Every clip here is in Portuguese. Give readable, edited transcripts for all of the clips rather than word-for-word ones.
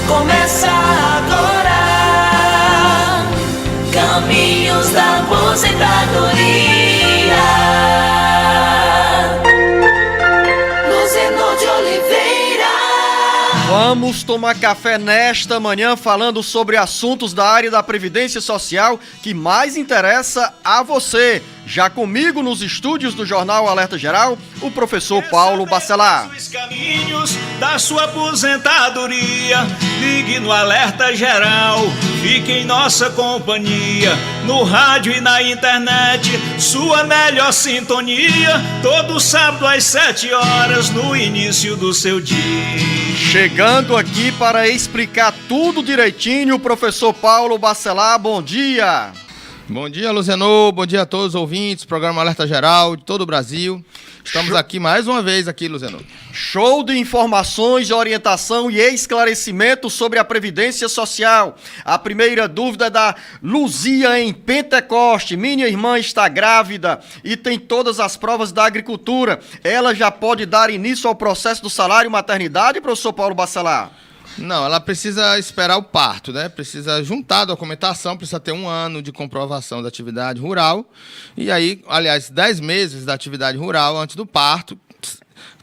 Começa agora, Caminhos da Aposentadoria. Luzenor de Oliveira. Vamos tomar café nesta manhã falando sobre assuntos da área da Previdência Social que mais interessa a você. Já comigo nos estúdios do Jornal Alerta Geral, o professor Paulo Bacelar. Os caminhos da sua aposentadoria, ligue no Alerta Geral, fique em nossa companhia, no rádio e na internet, sua melhor sintonia, todo sábado às 7 horas, no início do seu dia. Chegando aqui para explicar tudo direitinho, o professor Paulo Bacelar, bom dia. Bom dia, Luzenor, bom dia a todos os ouvintes, programa Alerta Geral de todo o Brasil. Estamos aqui mais uma vez aqui, Luzenor. Show de informações, orientação e esclarecimento sobre a Previdência Social. A primeira dúvida é da Luzia em Pentecoste. Minha irmã está grávida e tem todas as provas da agricultura. Ela já pode dar início ao processo do salário maternidade, professor Paulo Bacelar? Não, ela precisa esperar o parto, né? Precisa juntar a documentação, precisa ter 1 ano de comprovação da atividade rural. E aí, aliás, 10 meses da atividade rural antes do parto.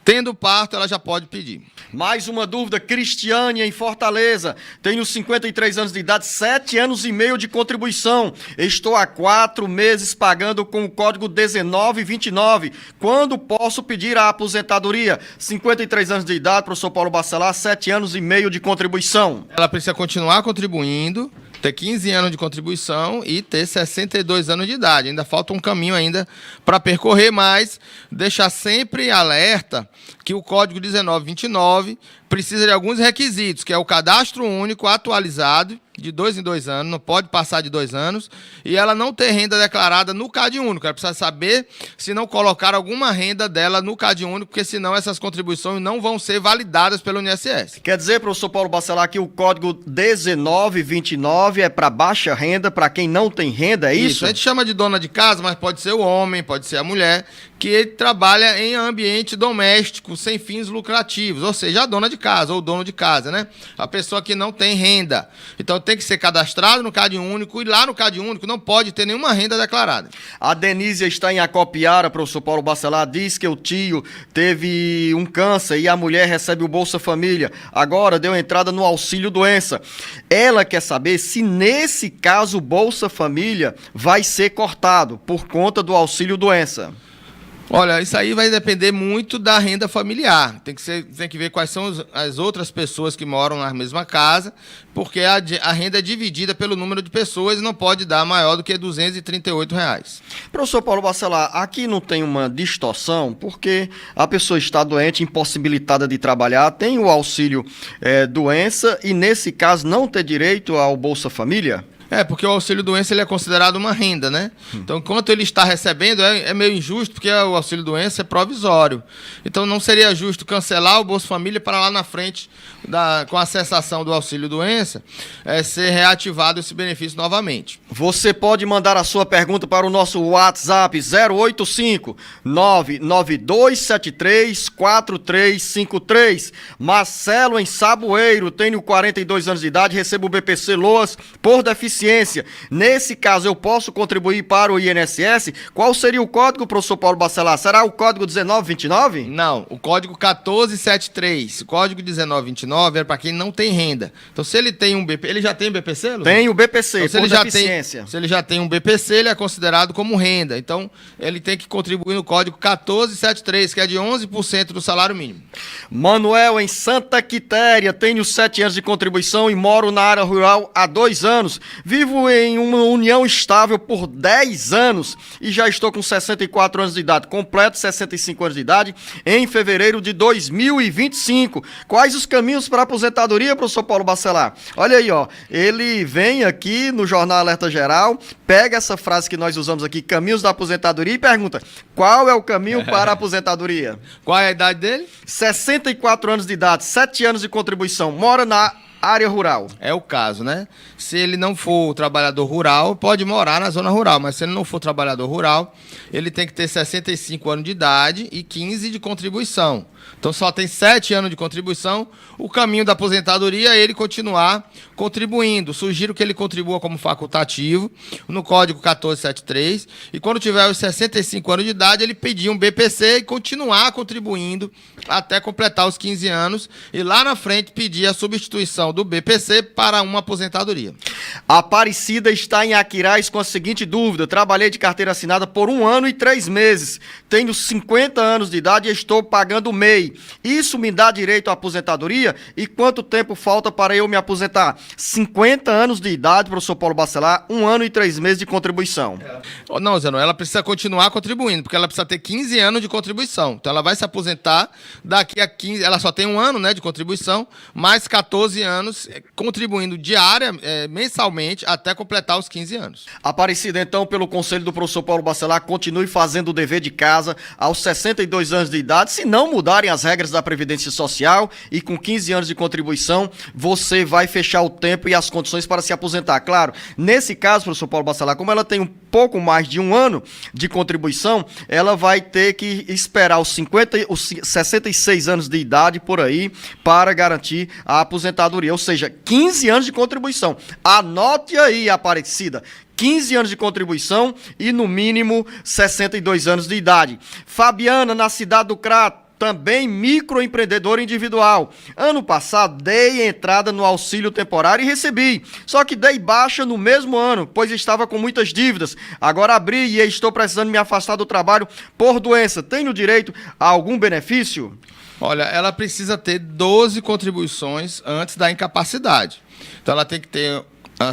Tendo parto, ela já pode pedir. Mais uma dúvida, Cristiane em Fortaleza. Tenho 53 anos de idade, 7 anos e meio de contribuição. Estou há 4 meses pagando com o código 1929. Quando posso pedir a aposentadoria? 53 anos de idade, professor Paulo Bacelar, 7 anos e meio de contribuição. Ela precisa continuar contribuindo, ter 15 anos de contribuição e ter 62 anos de idade. Ainda falta um caminho ainda para percorrer, mas deixar sempre alerta que o Código 1929 precisa de alguns requisitos, que é o cadastro único atualizado de 2 em 2 anos, não pode passar de 2 anos, e ela não ter renda declarada no CAD único. Ela precisa saber se não colocar alguma renda dela no CAD único, porque senão essas contribuições não vão ser validadas pelo INSS. Quer dizer, professor Paulo Bacelar, que o código 1929 é para baixa renda, para quem não tem renda, é isso? A gente chama de dona de casa, mas pode ser o homem, pode ser a mulher, que trabalha em ambiente doméstico, sem fins lucrativos, ou seja, a dona de casa, ou o dono de casa, né? A pessoa que não tem renda. Então tem que ser cadastrado no CAD único, e lá no CAD único não pode ter nenhuma renda declarada. A Denise está em Acopiara, professor Paulo Bacelar, diz que o tio teve um câncer e a mulher recebe o Bolsa Família. Agora deu entrada no auxílio doença. Ela quer saber se nesse caso o Bolsa Família vai ser cortado por conta do auxílio doença. Olha, isso aí vai depender muito da renda familiar. Tem que ver quais são as outras pessoas que moram na mesma casa, porque a renda é dividida pelo número de pessoas e não pode dar maior do que R$ 238. Professor Paulo Bacelar, aqui não tem uma distorção, porque a pessoa está doente, impossibilitada de trabalhar, tem o auxílio doença e, nesse caso, não ter direito ao Bolsa Família? Porque o auxílio-doença ele é considerado uma renda, né? Então, enquanto ele está recebendo, é meio injusto, porque o auxílio-doença é provisório. Então, não seria justo cancelar o Bolsa Família para lá na frente, com a cessação do auxílio-doença, ser reativado esse benefício novamente. Você pode mandar a sua pergunta para o nosso WhatsApp 085-99273-4353. Marcelo em Saboeiro, tenho 42 anos de idade, recebo o BPC Loas por deficiência. Nesse caso, eu posso contribuir para o INSS? Qual seria o código, professor Paulo Bacelar? Será o código 1929? Não, o código 1473. O código 1929 é para quem não tem renda. Então, se ele tem um BPC... Ele já tem BPC, Lu? Tem o BPC, então, por deficiência. Se ele já tem um BPC, ele é considerado como renda. Então, ele tem que contribuir no código 1473, que é de 11% do salário mínimo. Manuel, em Santa Quitéria, tenho 7 anos de contribuição e moro na área rural há 2 anos. Vivo em uma união estável por 10 anos e já estou com 64 anos de idade. Completo 65 anos de idade em fevereiro de 2025. Quais os caminhos para a aposentadoria, professor Paulo Bacelar? Olha aí, ó. Ele vem aqui no Jornal Alerta Geral, pega essa frase que nós usamos aqui, caminhos da aposentadoria, e pergunta: qual é o caminho para a aposentadoria? Qual é a idade dele? 64 anos de idade, 7 anos de contribuição, mora na área rural. É o caso, né? Se ele não for trabalhador rural, pode morar na zona rural, mas se ele não for trabalhador rural, ele tem que ter 65 anos de idade e 15 de contribuição. Então só tem 7 anos de contribuição. O caminho da aposentadoria é ele continuar contribuindo. Sugiro que ele contribua como facultativo no Código 1473. E quando tiver os 65 anos de idade, ele pedir um BPC e continuar contribuindo até completar os 15 anos. E lá na frente pedir a substituição do BPC para uma aposentadoria. A Aparecida está em Aquiraz com a seguinte dúvida: trabalhei de carteira assinada por 1 ano e 3 meses. Tenho 50 anos de idade e estou pagando MEI. Isso me dá direito à aposentadoria? E quanto tempo falta para eu me aposentar? 50 anos de idade, professor Paulo Bacelar, 1 ano e 3 meses de contribuição. Não, Zenon, ela precisa continuar contribuindo, porque ela precisa ter 15 anos de contribuição. Então ela vai se aposentar daqui a 15... Ela só tem 1 ano, né, de contribuição, mais 14 anos contribuindo mensalmente, até completar os 15 anos. Aparecida, então, pelo conselho do professor Paulo Bacelar, continue fazendo o dever de casa aos 62 anos de idade, se não mudarem as regras da Previdência Social, e com 15 anos de contribuição, você vai fechar o tempo e as condições para se aposentar. Claro, nesse caso, professor Paulo Bacelar, como ela tem um pouco mais de 1 ano de contribuição, ela vai ter que esperar os 66 anos de idade por aí para garantir a aposentadoria, ou seja, 15 anos de contribuição. Anote aí, Aparecida. 15 anos de contribuição e, no mínimo, 62 anos de idade. Fabiana, na cidade do Crato, também microempreendedor individual. Ano passado, dei entrada no auxílio temporário e recebi. Só que dei baixa no mesmo ano, pois estava com muitas dívidas. Agora abri e estou precisando me afastar do trabalho por doença. Tenho direito a algum benefício? Olha, ela precisa ter 12 contribuições antes da incapacidade. Então ela tem que ter...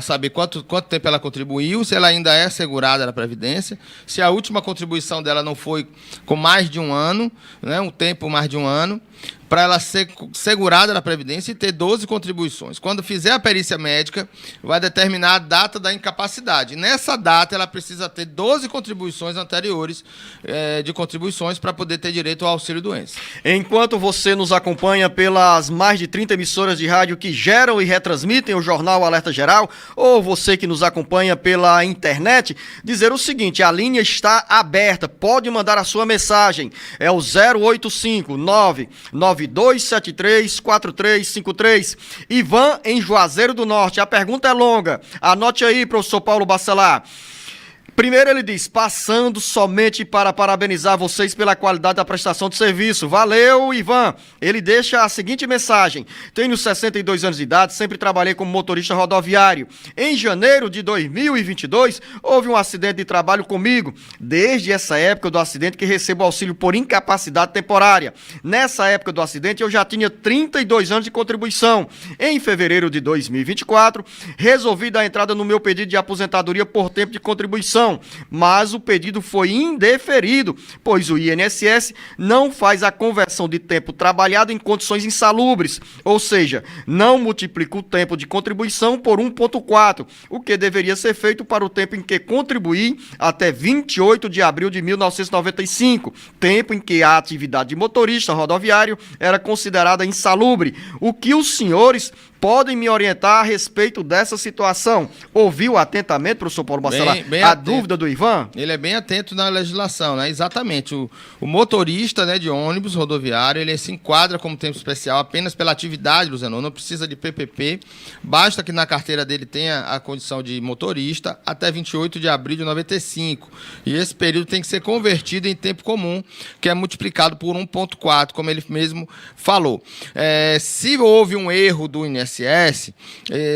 saber quanto tempo ela contribuiu, se ela ainda é segurada na Previdência, se a última contribuição dela não foi com mais de 1 ano, né, um tempo mais de 1 ano, para ela ser segurada na Previdência e ter 12 contribuições. Quando fizer a perícia médica, vai determinar a data da incapacidade. Nessa data, ela precisa ter 12 contribuições anteriores de contribuições para poder ter direito ao auxílio-doença. Enquanto você nos acompanha pelas mais de 30 emissoras de rádio que geram e retransmitem o Jornal Alerta Geral, ou você que nos acompanha pela internet, dizer o seguinte: a linha está aberta, pode mandar a sua mensagem. É o 085-99273-4353. Ivan, em Juazeiro do Norte. A pergunta é longa. Anote aí, professor Paulo Bacelar. Primeiro ele diz: passando somente para parabenizar vocês pela qualidade da prestação de serviço. Valeu, Ivan. Ele deixa a seguinte mensagem: tenho 62 anos de idade, sempre trabalhei como motorista rodoviário. Em janeiro de 2022, houve um acidente de trabalho comigo. Desde essa época do acidente que recebo auxílio por incapacidade temporária. Nessa época do acidente eu já tinha 32 anos de contribuição. Em fevereiro de 2024, resolvi dar entrada no meu pedido de aposentadoria por tempo de contribuição. Mas o pedido foi indeferido, pois o INSS não faz a conversão de tempo trabalhado em condições insalubres, ou seja, não multiplica o tempo de contribuição por 1,4, o que deveria ser feito para o tempo em que contribuí até 28 de abril de 1995, tempo em que a atividade de motorista rodoviário era considerada insalubre. O que os senhores podem me orientar a respeito dessa situação? Ouviu atentamente, professor Paulo Bacelar, a dúvida do Ivan? Ele é bem atento na legislação, né? Exatamente. O motorista, né, de ônibus rodoviário, ele se enquadra como tempo especial apenas pela atividade, Luciano, não precisa de PPP, basta que na carteira dele tenha a condição de motorista até 28 de abril de 95. E esse período tem que ser convertido em tempo comum, que é multiplicado por 1,4, como ele mesmo falou. Se houve um erro do INSS,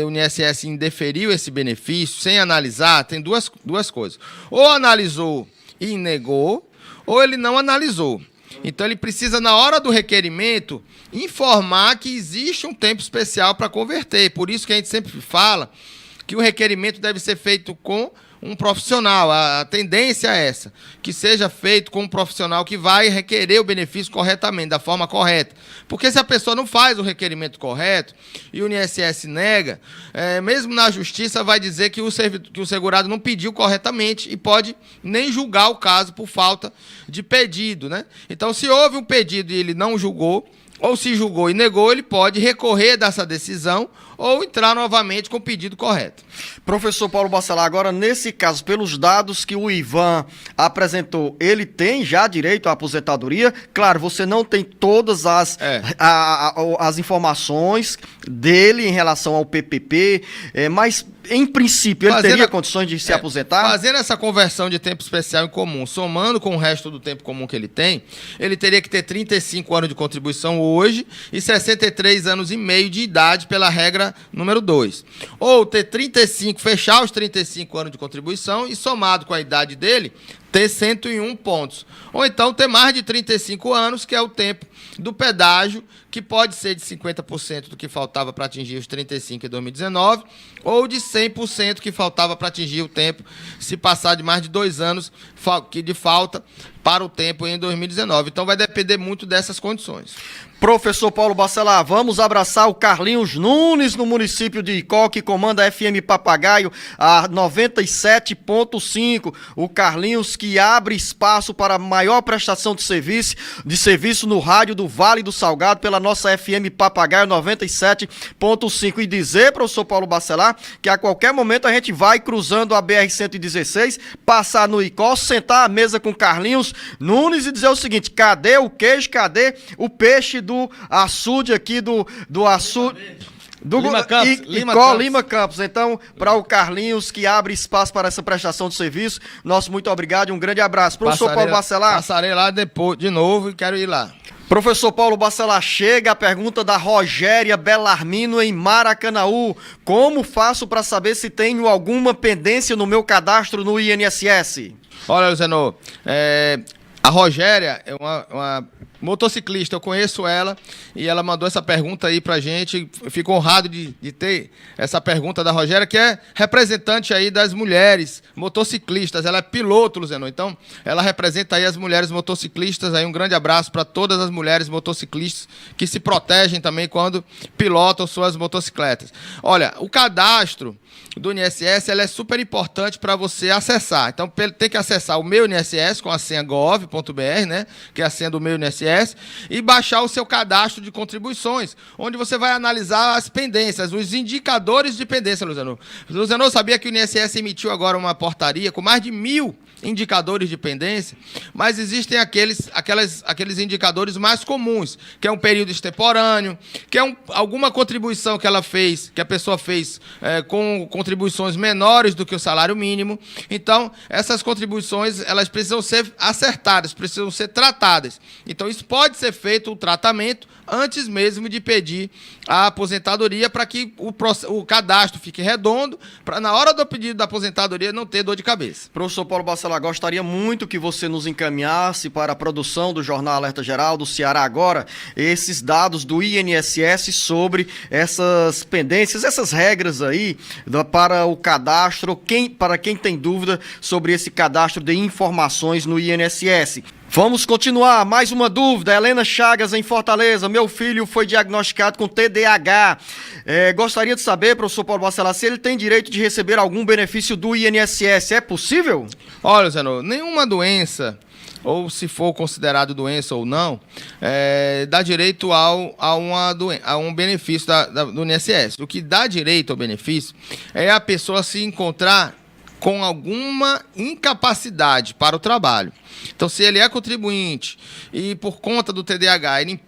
o INSS indeferiu esse benefício sem analisar, tem duas coisas. Ou analisou e negou, ou ele não analisou. Então ele precisa, na hora do requerimento, informar que existe um tempo especial para converter. Por isso que a gente sempre fala que o requerimento deve ser feito com um profissional. A tendência é essa, que seja feito com um profissional que vai requerer o benefício corretamente, da forma correta. Porque se a pessoa não faz o requerimento correto e o INSS nega, mesmo na justiça vai dizer que o segurado não pediu corretamente e pode nem julgar o caso por falta de pedido, né? Então, se houve um pedido e ele não julgou, ou se julgou e negou, ele pode recorrer dessa decisão ou entrar novamente com o pedido correto. Professor Paulo Bacelar, agora nesse caso, pelos dados que o Ivan apresentou, ele tem já direito à aposentadoria? Claro, você não tem todas as informações dele em relação ao PPP, mas em princípio ele teria condições de se aposentar? Fazendo essa conversão de tempo especial em comum, somando com o resto do tempo comum que ele tem, ele teria que ter 35 anos de contribuição hoje e 63 anos e meio de idade pela regra número 2. Ou ter 35, fechar os 35 anos de contribuição e somado com a idade dele, ter 101 pontos. Ou então ter mais de 35 anos, que é o tempo do pedágio, que pode ser de 50% do que faltava para atingir os 35 em 2019, ou de 100% que faltava para atingir o tempo, se passar de mais de 2 anos de falta para o tempo em 2019. Então vai depender muito dessas condições. Professor Paulo Bacelar, vamos abraçar o Carlinhos Nunes no município de Icó, que comanda a FM Papagaio a 97.5. O Carlinhos que abre espaço para a maior prestação de serviço no rádio do Vale do Salgado pela nossa FM Papagaio 97.5. E dizer, professor Paulo Bacelar, que a qualquer momento a gente vai cruzando a BR-116, passar no Icó, sentar à mesa com Carlinhos Nunes e dizer o seguinte: cadê o queijo, cadê o peixe do açude aqui, do açude... Do Lima Campos. Então, para o Carlinhos, que abre espaço para essa prestação de serviço, nosso muito obrigado e um grande abraço. Professor Paulo Bacelar. Passarei lá depois, de novo, e quero ir lá. Professor Paulo Bacelar, chega a pergunta da Rogéria Belarmino em Maracanaú. Como faço para saber se tenho alguma pendência no meu cadastro no INSS? Olha, Luciano, a Rogéria é uma motociclista, eu conheço ela e ela mandou essa pergunta aí pra gente. Eu fico honrado de ter essa pergunta da Rogéria, que é representante aí das mulheres motociclistas. Ela é piloto, Luciano, então ela representa aí as mulheres motociclistas. Aí um grande abraço para todas as mulheres motociclistas que se protegem também quando pilotam suas motocicletas. Olha, o cadastro do INSS ela é super importante para você acessar. Então, tem que acessar o Meu INSS com a senha gov.br, né, que é a senha do Meu INSS, e baixar o seu cadastro de contribuições, onde você vai analisar as pendências, os indicadores de pendência, Luciano. Luciano, sabia que o INSS emitiu agora uma portaria com mais de 1.000 indicadores de pendência, mas existem aqueles indicadores mais comuns, que é um período extemporâneo, que é alguma contribuição que ela fez, que a pessoa fez com contribuições menores do que o salário mínimo. Então, essas contribuições, elas precisam ser acertadas, precisam ser tratadas. Então, isso pode ser feito o tratamento antes mesmo de pedir a aposentadoria, para que o cadastro fique redondo, para na hora do pedido da aposentadoria não ter dor de cabeça. Professor Paulo Bacelar, gostaria muito que você nos encaminhasse para a produção do Jornal Alerta Geral do Ceará Agora esses dados do INSS sobre essas pendências, essas regras aí para o cadastro, para quem tem dúvida sobre esse cadastro de informações no INSS. Vamos continuar, mais uma dúvida. Helena Chagas, em Fortaleza. Meu filho foi diagnosticado com TDAH. Gostaria de saber, professor Paulo Bacelar, se ele tem direito de receber algum benefício do INSS. É possível? Olha, Zeno, nenhuma doença, ou se for considerado doença ou não, dá direito a um benefício do INSS. O que dá direito ao benefício é a pessoa se encontrar com alguma incapacidade para o trabalho. Então, se ele é contribuinte e por conta do TDAH ele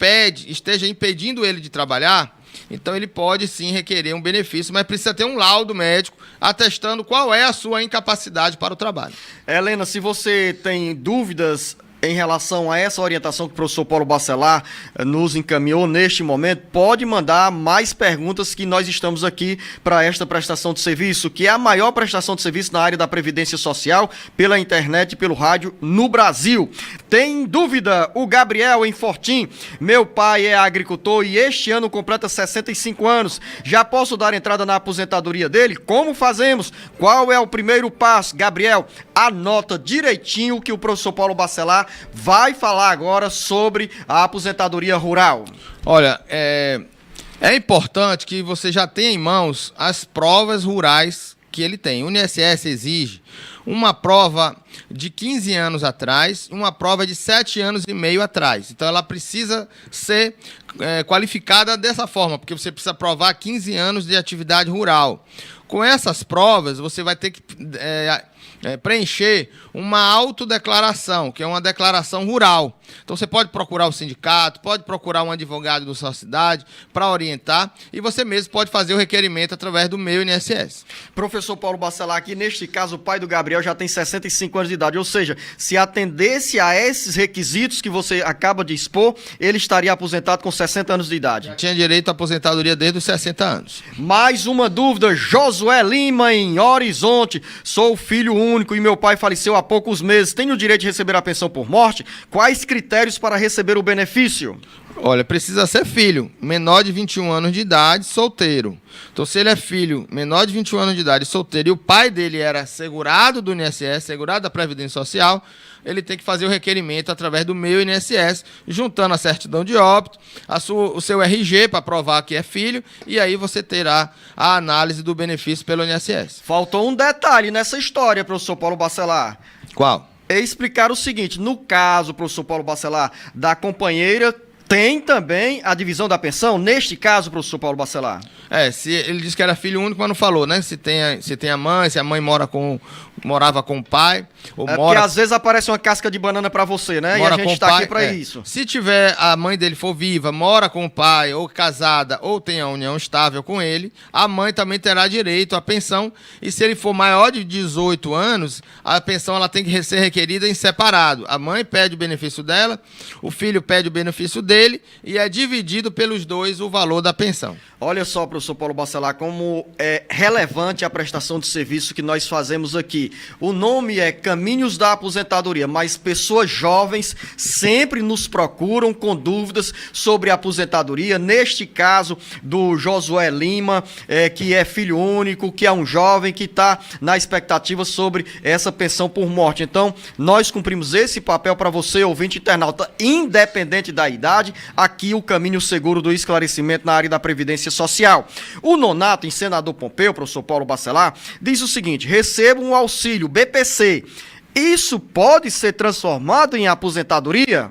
esteja impedindo ele de trabalhar, então ele pode sim requerer um benefício, mas precisa ter um laudo médico atestando qual é a sua incapacidade para o trabalho. Helena, se você tem dúvidas em relação a essa orientação que o professor Paulo Bacelar nos encaminhou neste momento, pode mandar mais perguntas, que nós estamos aqui para esta prestação de serviço, que é a maior prestação de serviço na área da Previdência Social, pela internet e pelo rádio no Brasil. Tem dúvida? O Gabriel em Fortim. Meu pai é agricultor e este ano completa 65 anos. Já posso dar entrada na aposentadoria dele? Como fazemos? Qual é o primeiro passo? Gabriel, anota direitinho o que o professor Paulo Bacelar vai falar agora sobre a aposentadoria rural. Olha, é importante que você já tenha em mãos as provas rurais que ele tem. O INSS exige uma prova de 15 anos atrás e uma prova de 7 anos e meio atrás. Então, ela precisa ser qualificada dessa forma, porque você precisa provar 15 anos de atividade rural. Com essas provas, você vai ter que preencher uma autodeclaração, que é uma declaração rural. Então você pode procurar o sindicato, pode procurar um advogado da sua cidade para orientar, e você mesmo pode fazer o requerimento através do meu INSS. Professor Paulo Bacelar, aqui neste caso o pai do Gabriel já tem 65 anos de idade, ou seja, se atendesse a esses requisitos que você acaba de expor, ele estaria aposentado com 60 anos de idade. Tinha direito à aposentadoria desde os 60 anos. Mais uma dúvida, Josué Lima, em Horizonte. Sou filho único e meu pai faleceu há poucos meses. Tenho o direito de receber a pensão por morte? Quais critérios para receber o benefício? Olha, precisa ser filho, menor de 21 anos de idade, solteiro. Então, se ele é filho, menor de 21 anos de idade, solteiro, e o pai dele era segurado do INSS, segurado da Previdência Social, ele tem que fazer o requerimento através do meu INSS, juntando a certidão de óbito, o seu RG para provar que é filho, e aí você terá a análise do benefício pelo INSS. Faltou um detalhe nessa história, professor Paulo Bacelar. Qual? É explicar o seguinte, no caso, professor Paulo Bacelar, da companheira, tem também a divisão da pensão, neste caso, professor Paulo Bacelar? Se ele disse que era filho único, mas não falou, né? Se tem a mãe, se a mãe morava com o pai, ou porque às vezes aparece uma casca de banana para você, né? E a gente está aqui para isso. Se tiver, a mãe dele for viva, mora com o pai, ou casada, ou tem a união estável com ele, a mãe também terá direito à pensão, e se ele for maior de 18 anos, a pensão ela tem que ser requerida em separado. A mãe pede o benefício dela, o filho pede o benefício dele, e é dividido pelos dois o valor da pensão. Olha só, professor Paulo Bacelar, como é relevante a prestação de serviço que nós fazemos aqui. O nome é Caminhos da Aposentadoria, mas pessoas jovens sempre nos procuram com dúvidas sobre a aposentadoria. Neste caso do Josué Lima, que é filho único, que é um jovem que está na expectativa sobre essa pensão por morte. Então, nós cumprimos esse papel para você, ouvinte internauta, independente da idade, aqui o caminho seguro do esclarecimento na área da Previdência Social. O Nonato, em Senador Pompeu, professor Paulo Bacelar, diz o seguinte: recebo um auxílio BPC. Isso pode ser transformado em aposentadoria?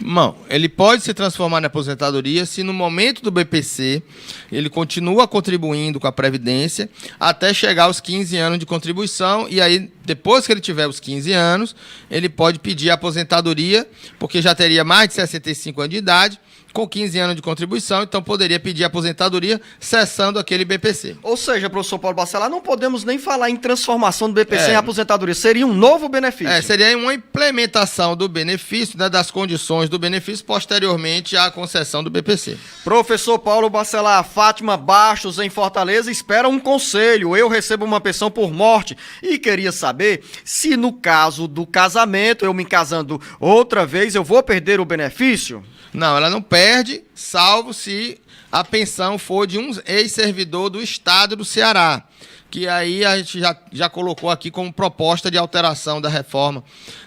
Não, ele pode se transformar em aposentadoria se no momento do BPC ele continua contribuindo com a Previdência até chegar aos 15 anos de contribuição, e aí depois que ele tiver os 15 anos, ele pode pedir a aposentadoria, porque já teria mais de 65 anos de idade, com 15 anos de contribuição, então poderia pedir aposentadoria cessando aquele BPC. Ou seja, professor Paulo Bacelar, não podemos nem falar em transformação do BPC em aposentadoria, seria um novo benefício. Seria uma implementação do benefício, né, das condições do benefício posteriormente à concessão do BPC. Professor Paulo Bacelar, Fátima Bastos, em Fortaleza, espera um conselho. Eu recebo uma pensão por morte e queria saber se no caso do casamento, eu me casando outra vez, eu vou perder o benefício? Não, ela não perde, salvo se a pensão for de um ex-servidor do Estado do Ceará, que aí a gente já colocou aqui como proposta de alteração da reforma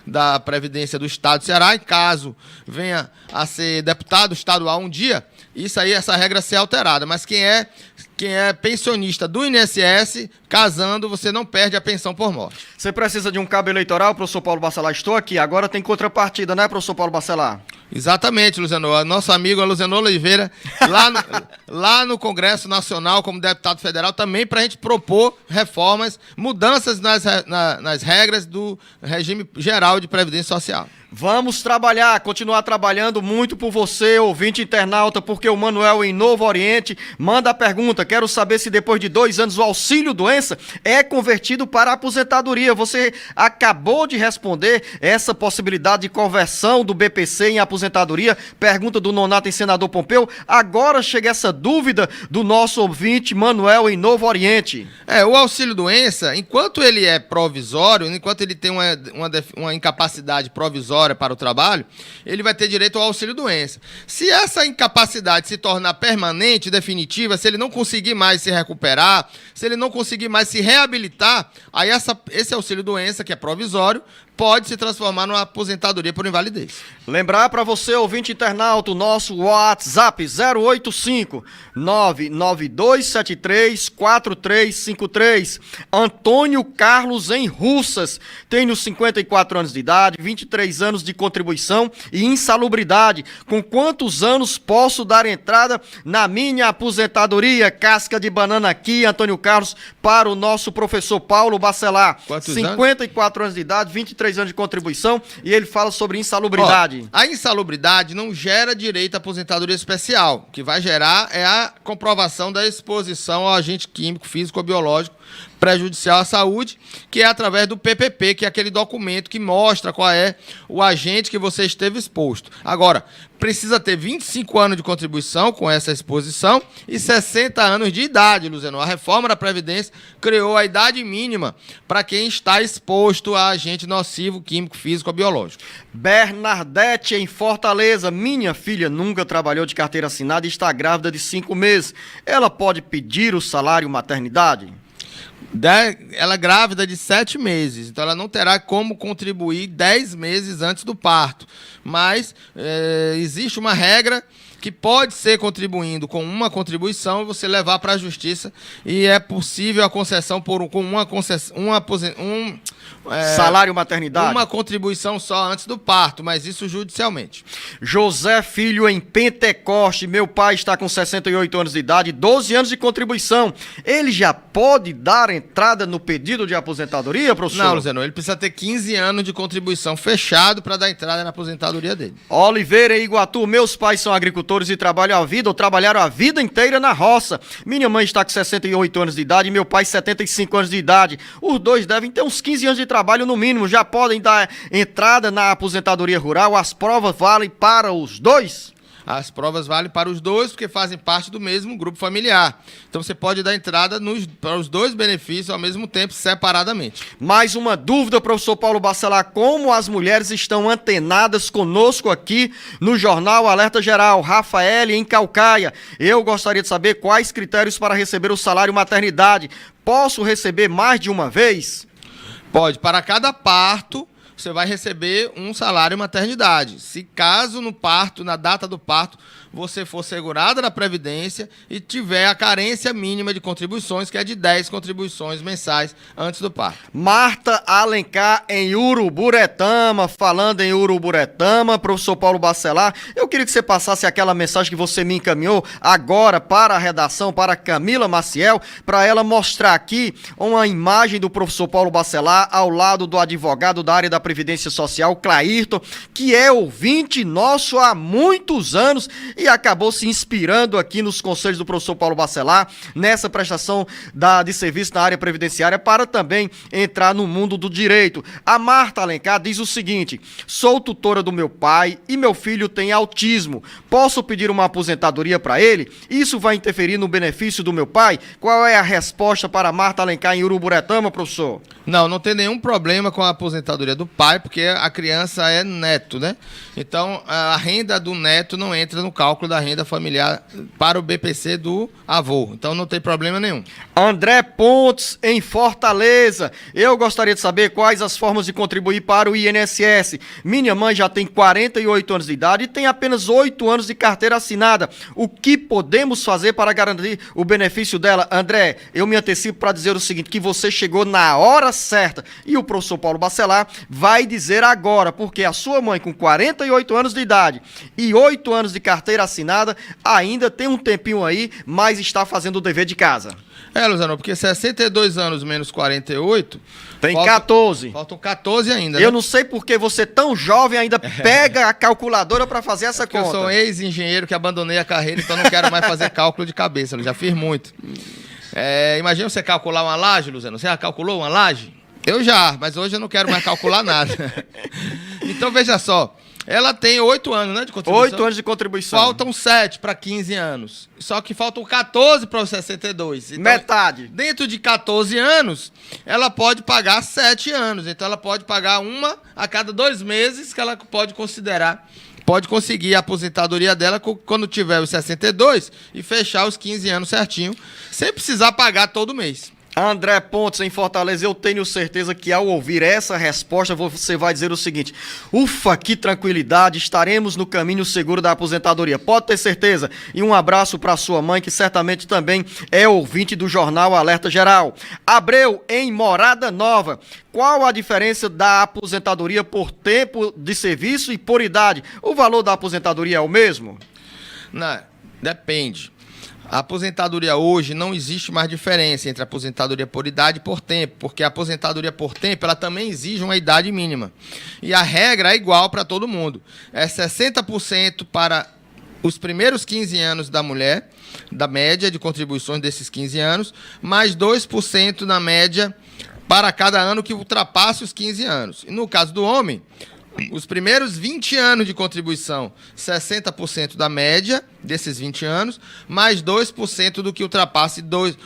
da Previdência do Estado do Ceará, e caso venha a ser deputado estadual um dia, essa regra ser alterada. Mas quem é pensionista do INSS, casando, você não perde a pensão por morte. Você precisa de um cabo eleitoral, professor Paulo Bacelar? Estou aqui. Agora tem contrapartida, né, professor Paulo Bacelar? Exatamente, Luciano. Nosso amigo Luciano Oliveira, lá no Congresso Nacional, como deputado federal, também para a gente propor reformas, mudanças nas regras do regime geral de Previdência Social. Vamos trabalhar, continuar trabalhando muito por você, ouvinte internauta, porque o Manuel, em Novo Oriente, manda a pergunta: quero saber se depois de 2 anos o auxílio-doença é convertido para a aposentadoria. Você acabou de responder essa possibilidade de conversão do BPC em aposentadoria, pergunta do Nonato em Senador Pompeu. Agora chega essa dúvida do nosso ouvinte Manuel, em Novo Oriente. O auxílio-doença, enquanto ele é provisório, enquanto ele tem uma incapacidade provisória para o trabalho, ele vai ter direito ao auxílio-doença. Se essa incapacidade se tornar permanente, definitiva, se ele não conseguir mais se recuperar, se ele não conseguir mais se reabilitar, aí esse auxílio-doença, que é provisório, pode se transformar numa aposentadoria por invalidez. Lembrar para você, ouvinte internauta, o nosso WhatsApp 085 99273 4353. Antônio Carlos em Russas, tenho 54 anos de idade, 23 anos de contribuição e insalubridade. Com quantos anos posso dar entrada na minha aposentadoria? Casca de banana aqui, Antônio Carlos, para o nosso professor Paulo Bacelar. Quantos 54 anos de idade, 23 anos de contribuição, e ele fala sobre insalubridade. A insalubridade não gera direito à aposentadoria especial. O que vai gerar é a comprovação da exposição ao agente químico, físico ou biológico prejudicial à saúde, que é através do PPP, que é aquele documento que mostra qual é o agente que você esteve exposto. Agora, precisa ter 25 anos de contribuição com essa exposição e 60 anos de idade, Luziano. A reforma da Previdência criou a idade mínima para quem está exposto a agente nocivo, químico, físico ou biológico. Bernadette, em Fortaleza. Minha filha nunca trabalhou de carteira assinada e está grávida de 5 meses. Ela pode pedir o salário maternidade? Ela é grávida de 7 meses, então ela não terá como contribuir 10 meses antes do parto. Mas existe uma regra que pode ser contribuindo com uma contribuição, você levar para a justiça e é possível a concessão salário maternidade? Uma contribuição só antes do parto, mas isso judicialmente. José Filho em Pentecoste. Meu pai está com 68 anos de idade, 12 anos de contribuição. Ele já pode dar entrada no pedido de aposentadoria, professor? Não, Luziano, ele precisa ter 15 anos de contribuição fechado para dar entrada na aposentadoria dele. Oliveira em Iguatu. Meus pais são agricultores e trabalharam a vida inteira na roça. Minha mãe está com 68 anos de idade e meu pai 75 anos de idade. Os dois devem ter uns 15 anos de trabalho no mínimo. Já podem dar entrada na aposentadoria rural? As provas valem para os dois? As provas valem para os dois, porque fazem parte do mesmo grupo familiar. Então você pode dar entrada para os dois benefícios ao mesmo tempo, separadamente. Mais uma dúvida, professor Paulo Bacelar. Como as mulheres estão antenadas conosco aqui no Jornal Alerta Geral? Rafael em Calcaia. Eu gostaria de saber quais critérios para receber o salário maternidade. Posso receber mais de uma vez? Pode. Para cada parto, você vai receber um salário maternidade. Se caso no parto, na data do parto, você for segurada na Previdência e tiver a carência mínima de contribuições, que é de 10 contribuições mensais antes do parto. Marta Alencar em Uruburetama. Falando em Uruburetama, professor Paulo Bacelar, eu queria que você passasse aquela mensagem que você me encaminhou agora para a redação, para Camila Maciel, para ela mostrar aqui uma imagem do professor Paulo Bacelar ao lado do advogado da área da Previdência Social, Clairton, que é ouvinte nosso há muitos anos e acabou se inspirando aqui nos conselhos do professor Paulo Bacelar, nessa prestação de serviço na área previdenciária, para também entrar no mundo do direito. A Marta Alencar diz o seguinte: sou tutora do meu pai e meu filho tem autismo. Posso pedir uma aposentadoria para ele? Isso vai interferir no benefício do meu pai? Qual é a resposta para Marta Alencar em Uruburetama, professor? Não tem nenhum problema com a aposentadoria do pai, porque a criança é neto, né? Então, a renda do neto não entra no cálculo da renda familiar para o BPC do avô. Então, não tem problema nenhum. André Pontes, em Fortaleza. Eu gostaria de saber quais as formas de contribuir para o INSS. Minha mãe já tem 48 anos de idade e tem apenas 8 anos de carteira assinada. O que podemos fazer para garantir o benefício dela? André, eu me antecipo para dizer o seguinte, que você chegou na hora certa. E o professor Paulo Bacelar vai dizer agora, porque a sua mãe com 48 anos de idade e 8 anos de carteira assinada ainda tem um tempinho aí, mas está fazendo o dever de casa. Luziano, porque 62 anos menos 48... Tem 14. Faltam 14 ainda, Eu né? não sei porque você tão jovem ainda pega a calculadora para fazer essa conta. Eu sou ex-engenheiro que abandonei a carreira, então não quero mais fazer cálculo de cabeça, eu já fiz muito. Imagina você calcular uma laje, Luziano. Você já calculou uma laje? Eu já, mas hoje eu não quero mais calcular nada. Então, veja só. Ela tem 8 anos, né, de contribuição? 8 anos de contribuição. Faltam 7 para 15 anos. Só que faltam 14 para os 62. Então, metade. Dentro de 14 anos, ela pode pagar 7 anos. Então, ela pode pagar uma a cada 2 meses que ela pode considerar. Pode conseguir a aposentadoria dela quando tiver os 62 e fechar os 15 anos certinho, sem precisar pagar todo mês. André Pontes, em Fortaleza, eu tenho certeza que ao ouvir essa resposta, você vai dizer o seguinte: ufa, que tranquilidade, estaremos no caminho seguro da aposentadoria. Pode ter certeza. E um abraço para sua mãe, que certamente também é ouvinte do Jornal Alerta Geral. Abreu, em Morada Nova. Qual a diferença da aposentadoria por tempo de serviço e por idade? O valor da aposentadoria é o mesmo? Não, depende. A aposentadoria hoje não existe mais diferença entre a aposentadoria por idade e por tempo, porque a aposentadoria por tempo ela também exige uma idade mínima. E a regra é igual para todo mundo. É 60% para os primeiros 15 anos da mulher, da média de contribuições desses 15 anos, mais 2% na média para cada ano que ultrapasse os 15 anos. E no caso do homem, os primeiros 20 anos de contribuição, 60% da média desses 20 anos, mais 2% do que ultrapasse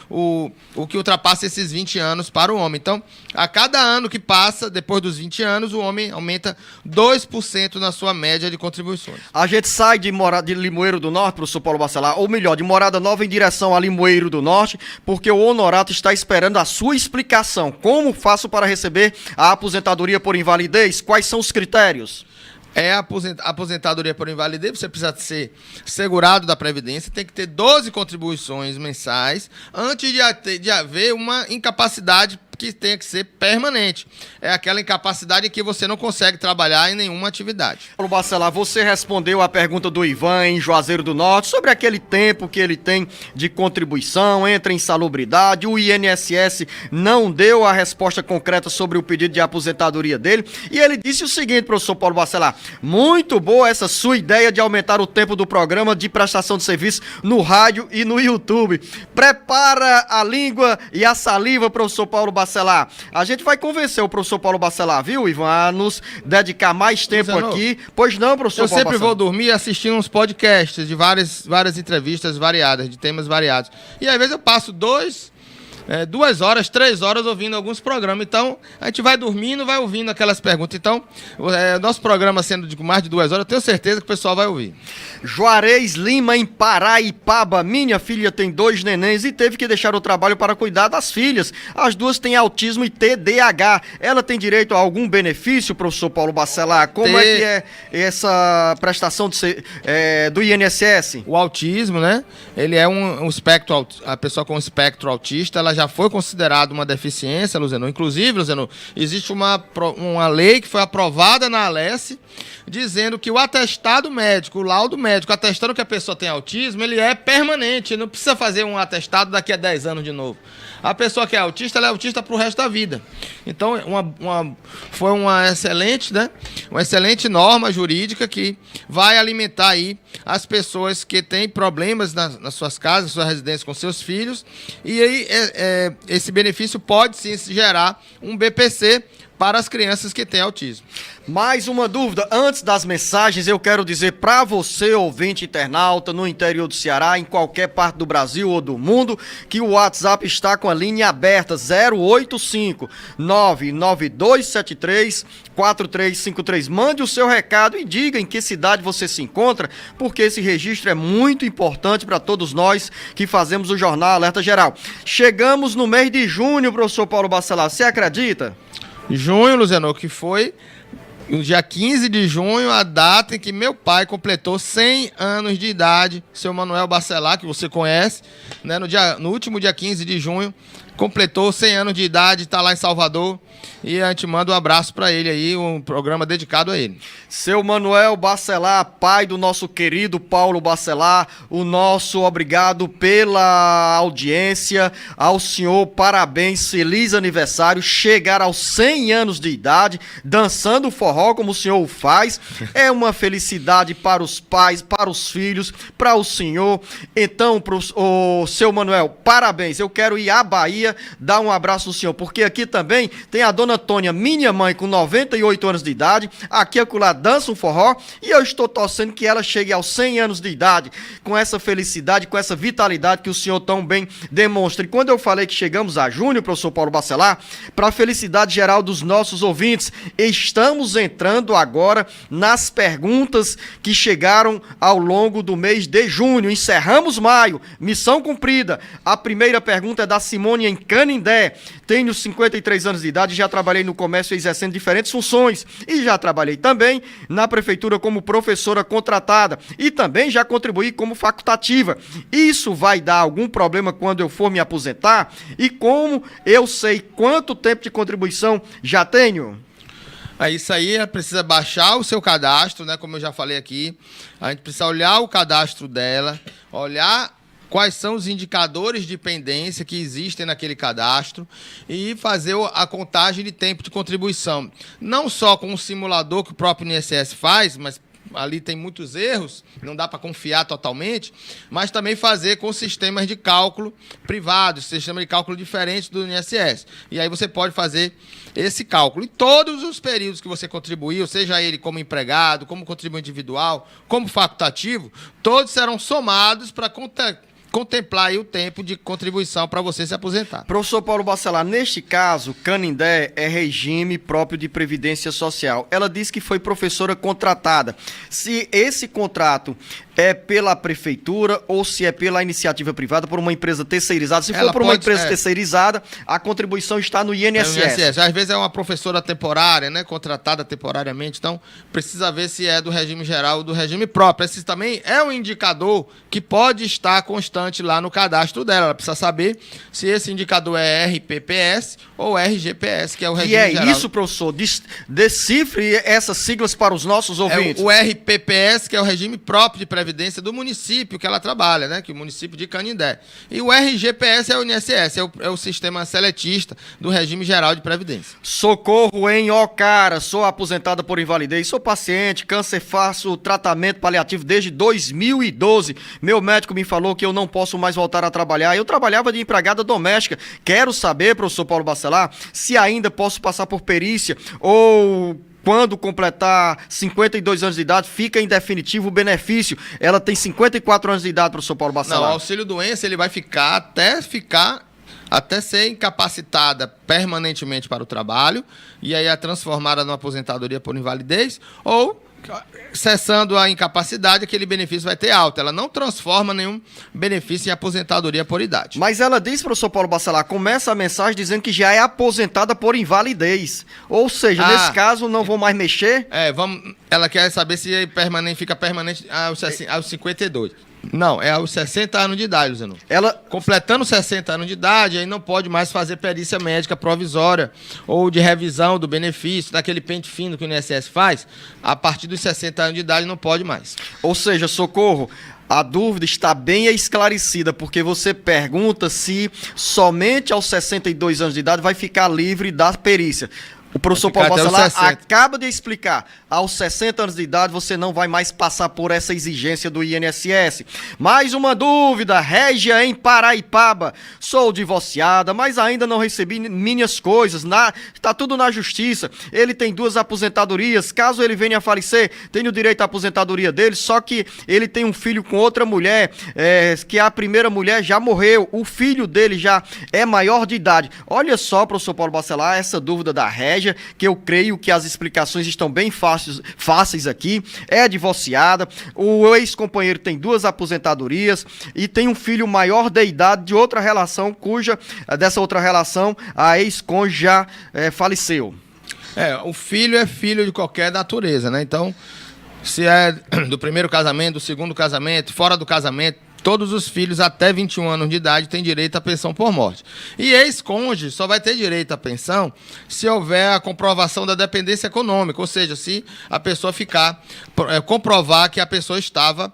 o que ultrapasse esses 20 anos para o homem. Então, a cada ano que passa, depois dos 20 anos, o homem aumenta 2% na sua média de contribuições. A gente sai de Limoeiro do Norte, professor Paulo Bacelar, ou melhor, de Morada Nova em direção a Limoeiro do Norte, porque o Honorato está esperando a sua explicação. Como faço para receber a aposentadoria por invalidez? Quais são os critérios? É a aposentadoria por invalidez, você precisa ser segurado da Previdência, tem que ter 12 contribuições mensais antes de haver uma incapacidade que tenha que ser permanente. É aquela incapacidade em que você não consegue trabalhar em nenhuma atividade. Paulo Bacelar, você respondeu a pergunta do Ivan em Juazeiro do Norte sobre aquele tempo que ele tem de contribuição, entra em insalubridade. O INSS não deu a resposta concreta sobre o pedido de aposentadoria dele. E ele disse o seguinte, professor Paulo Bacelar: muito boa essa sua ideia de aumentar o tempo do programa de prestação de serviço no rádio e no YouTube. Prepara a língua e a saliva, professor Paulo Bacelar. A gente vai convencer o professor Paulo Bacelar, viu, Ivan, a nos dedicar mais tempo aqui. Pois não, professor Eu Paulo sempre Bacelar? vou dormir assistindo uns podcasts de várias entrevistas variadas, de temas variados. E às vezes eu passo 2 horas, 3 horas ouvindo alguns programas. Então, a gente vai dormindo, vai ouvindo aquelas perguntas. Então, nosso programa sendo de mais de 2 horas, eu tenho certeza que o pessoal vai ouvir. Juarez Lima, em Paraipaba. Minha filha tem 2 nenéns e teve que deixar o trabalho para cuidar das filhas. As duas têm autismo e TDAH. Ela tem direito a algum benefício, professor Paulo Bacelar? Como é que é essa prestação do INSS? O autismo, né? Ele é um espectro, a pessoa com espectro autista, ela já foi considerada uma deficiência, Luziano. Inclusive, Luziano, existe uma lei que foi aprovada na Alesse, dizendo que o atestado médico, o laudo médico atestando que a pessoa tem autismo, ele é permanente, não precisa fazer um atestado daqui a 10 anos de novo. A pessoa que é autista, ela é autista pro resto da vida. Então, foi uma excelente norma jurídica que vai alimentar aí as pessoas que têm problemas nas suas casas, nas suas residências com seus filhos, e aí esse benefício pode sim gerar um BPC para as crianças que têm autismo. Mais uma dúvida, antes das mensagens, eu quero dizer para você, ouvinte internauta, no interior do Ceará, em qualquer parte do Brasil ou do mundo, que o WhatsApp está com a linha aberta, 085 99273 4353. Mande o seu recado e diga em que cidade você se encontra, porque esse registro é muito importante para todos nós que fazemos o Jornal Alerta Geral. Chegamos no mês de junho, professor Paulo Bacelar, você acredita? Junho, Luziano, que foi no dia 15 de junho, a data em que meu pai completou 100 anos de idade, seu Manuel Bacelar, que você conhece, né? No último dia 15 de junho, completou 100 anos de idade, está lá em Salvador, e a gente manda um abraço para ele aí, um programa dedicado a ele. Seu Manuel Bacelar, pai do nosso querido Paulo Bacelar, o nosso obrigado pela audiência, ao senhor, parabéns, feliz aniversário, chegar aos 100 anos de idade, dançando forró como o senhor o faz, é uma felicidade para os pais, para os filhos, para o senhor. Então, seu Manuel, parabéns, eu quero ir à Bahia, dar um abraço no senhor, porque aqui também tem a dona Antônia, minha mãe, com 98 anos de idade, aqui acolá dança um forró, e eu estou torcendo que ela chegue aos 100 anos de idade, com essa felicidade, com essa vitalidade que o senhor tão bem demonstra. E quando eu falei que chegamos a junho, professor Paulo Bacelar, para a felicidade geral dos nossos ouvintes, estamos entrando agora nas perguntas que chegaram ao longo do mês de junho. Encerramos maio, missão cumprida. A primeira pergunta é da Simone em Canindé. Tenho 53 anos de idade, já trabalhei no comércio exercendo diferentes funções e já trabalhei também na prefeitura como professora contratada e também já contribuí como facultativa. Isso vai dar algum problema quando eu for me aposentar? E como eu sei quanto tempo de contribuição já tenho? Isso aí precisa baixar o seu cadastro, né? Como eu já falei aqui, a gente precisa olhar o cadastro dela, olhar quais são os indicadores de pendência que existem naquele cadastro e fazer a contagem de tempo de contribuição. Não só com o simulador que o próprio INSS faz, mas ali tem muitos erros, não dá para confiar totalmente, mas também fazer com sistemas de cálculo privados, sistemas de cálculo diferentes do INSS. E aí você pode fazer esse cálculo. E todos os períodos que você contribuiu, seja ele como empregado, como contribuinte individual, como facultativo, todos serão somados para contemplar aí o tempo de contribuição para você se aposentar. Professor Paulo Bacelar, neste caso, Canindé é regime próprio de previdência social. Ela disse que foi professora contratada. Se esse contrato é pela prefeitura ou se é pela iniciativa privada, por uma empresa terceirizada. Se for por uma empresa terceirizada, a contribuição está no INSS. Às vezes é uma professora temporária, né, contratada temporariamente, então precisa ver se é do regime geral ou do regime próprio. Esse também é um indicador que pode estar constante lá no cadastro dela. Ela precisa saber se esse indicador é RPPS ou RGPS, que é o regime geral. E é isso, professor, decifre essas siglas para os nossos ouvintes. É o RPPS, que é o regime próprio de previdência do município que ela trabalha, né? Que é o município de Canindé. E o RGPS é o INSS, é o sistema seletista do regime geral de previdência. Socorro em Ocara, sou aposentada por invalidez, sou paciente, câncer, faço tratamento paliativo desde 2012. Meu médico me falou que eu não posso mais voltar a trabalhar. Eu trabalhava de empregada doméstica. Quero saber, professor Paulo Bacelar, se ainda posso passar por perícia ou quando completar 52 anos de idade, fica em definitivo o benefício. Ela tem 54 anos de idade, professor Paulo Bacelar. Não, o auxílio-doença ele vai ficar até ser incapacitada permanentemente para o trabalho, e aí é transformada numa aposentadoria por invalidez, ou cessando a incapacidade, aquele benefício vai ter alta. Ela não transforma nenhum benefício em aposentadoria por idade. Mas ela diz, professor Paulo Bacelar, começa a mensagem dizendo que já é aposentada por invalidez. Ou seja, nesse caso, não vou mais mexer? Ela quer saber se fica permanente aos 52. Não, é aos 60 anos de idade, Luciano. Completando 60 anos de idade, aí não pode mais fazer perícia médica provisória ou de revisão do benefício, daquele pente fino que o INSS faz. A partir dos 60 anos de idade não pode mais. Ou seja, socorro, a dúvida está bem esclarecida, porque você pergunta se somente aos 62 anos de idade vai ficar livre da perícia. O professor Paulo Bacelar acaba de explicar, aos 60 anos de idade você não vai mais passar por essa exigência do INSS. Mais uma dúvida, Régia em Paraipaba. Sou divorciada, mas ainda não recebi minhas coisas, está tudo na justiça. Ele tem 2 aposentadorias, caso ele venha a falecer, tenho direito à aposentadoria dele, só que ele tem um filho com outra mulher, que a primeira mulher já morreu, o filho dele já é maior de idade. Olha só, professor Paulo Bacelar, essa dúvida da Régia, que eu creio que as explicações estão bem fáceis aqui. É divorciada, o ex-companheiro tem 2 aposentadorias e tem um filho maior de idade de outra relação, dessa outra relação a ex-cônjuge já faleceu. O filho é filho de qualquer natureza, né? Então, se é do primeiro casamento, do segundo casamento, fora do casamento, todos os filhos até 21 anos de idade têm direito à pensão por morte. E ex-cônjuge só vai ter direito à pensão se houver a comprovação da dependência econômica, ou seja, se a pessoa comprovar que a pessoa estava